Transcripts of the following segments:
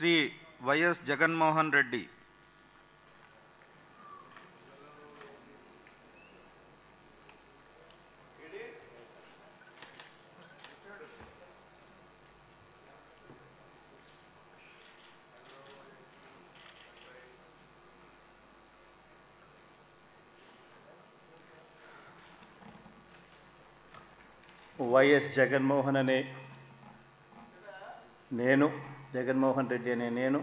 Shri YS Jaganmohan Reddy. YS Jaganmohan అనే నేను, జగన్మోహన్ రెడ్డి అనే నేను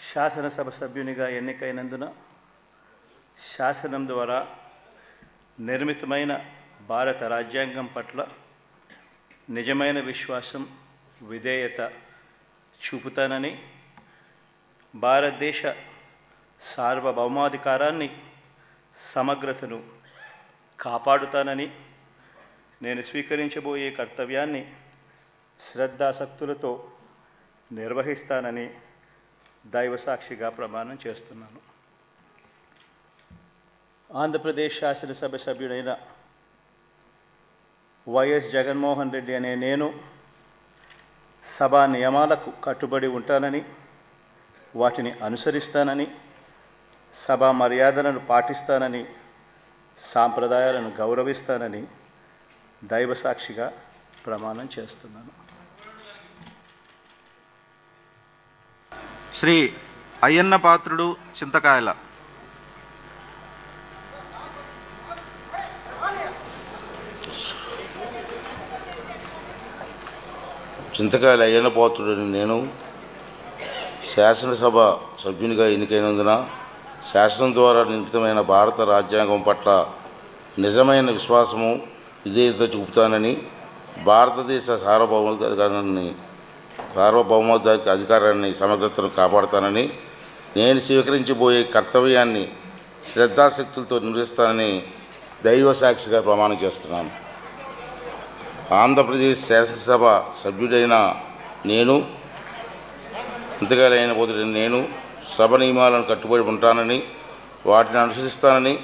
శాసనసభ సభ్యునిగా ఎన్నికైనందున శాసనం ద్వారా నిర్మితమైన భారత రాజ్యాంగం పట్ల నిజమైన విశ్వాసం, విధేయత చూపుతానని, భారతదేశ సార్వభౌమాధికారాన్ని, సమగ్రతను కాపాడుతానని, నేను స్వీకరించబోయే కర్తవ్యాన్ని శ్రద్ధాసక్తులతో నిర్వహిస్తానని దైవసాక్షిగా ప్రమాణం చేస్తున్నాను. ఆంధ్రప్రదేశ్ శాసనసభ సభ్యుడైన వైఎస్ జగన్మోహన్ రెడ్డి అనే నేను సభా నియమాలకు కట్టుబడి ఉంటానని, వాటిని అనుసరిస్తానని, సభా మర్యాదలను పాటిస్తానని, సాంప్రదాయాలను గౌరవిస్తానని దైవసాక్షిగా ప్రమాణం చేస్తున్నాను. శ్రీ అయ్యన్న పాత్రుడు చింతకాయల. చింతకాయల అయ్యన్న పాత్రుడిని నేను శాసనసభ సభ్యునిగా ఎన్నికైనందున శాసనం ద్వారా నిర్మితమైన భారత రాజ్యాంగం పట్ల నిజమైన విశ్వాసము, విధేయత చూపుతానని, భారతదేశ సార్వభౌమాధికారాన్ని, సమగ్రతను కాపాడుతానని, నేను స్వీకరించబోయే కర్తవ్యాన్ని శ్రద్ధాశక్తులతో నిర్వహిస్తానని దైవసాక్షిగా ప్రమాణం చేస్తున్నాను. ఆంధ్రప్రదేశ్ శాసనసభ సభ్యుడైన నేను, ఇంతకాలైన పోతుడైన నేను సభ నియమాలను కట్టుబడి ఉంటానని, వాటిని అనుసరిస్తానని,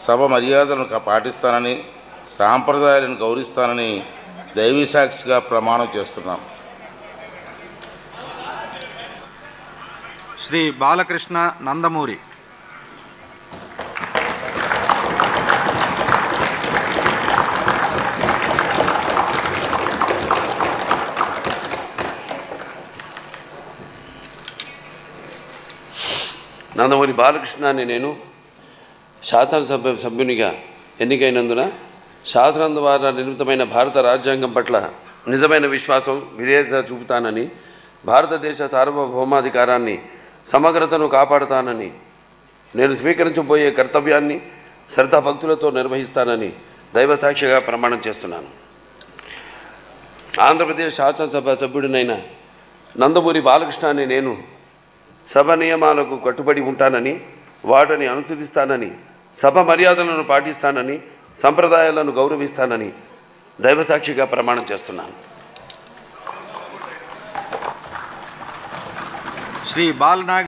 సభ మర్యాదలను పాటిస్తానని, సాంప్రదాయాలను గౌరవిస్తానని దైవసాక్షిగా ప్రమాణం చేస్తున్నాను. శ్రీ బాలకృష్ణ నందమూరి. నందమూరి బాలకృష్ణ అని నేను శాసనసభ సభ్యునిగా ఎన్నికైనందున శాసనం ద్వారా నిర్మితమైన భారత రాజ్యాంగం పట్ల నిజమైన విశ్వాసం, విధేయత చూపుతానని, భారతదేశ సార్వభౌమాధికారాన్ని, సమగ్రతను కాపాడుతానని, నేను స్వీకరించబోయే కర్తవ్యాన్ని శ్రద్ధాభక్తులతో నిర్వహిస్తానని దైవసాక్షిగా ప్రమాణం చేస్తున్నాను. ఆంధ్రప్రదేశ్ శాసనసభ సభ్యుడినైన నందమూరి బాలకృష్ణ అని నేను సభ నియమాలకు కట్టుబడి ఉంటానని, వాటిని అనుసరిస్తానని, సభ మర్యాదలను పాటిస్తానని, సంప్రదాయాలను గౌరవిస్తానని దైవసాక్షిగా ప్రమాణం చేస్తున్నాను. శ్రీ బాలనాగ్.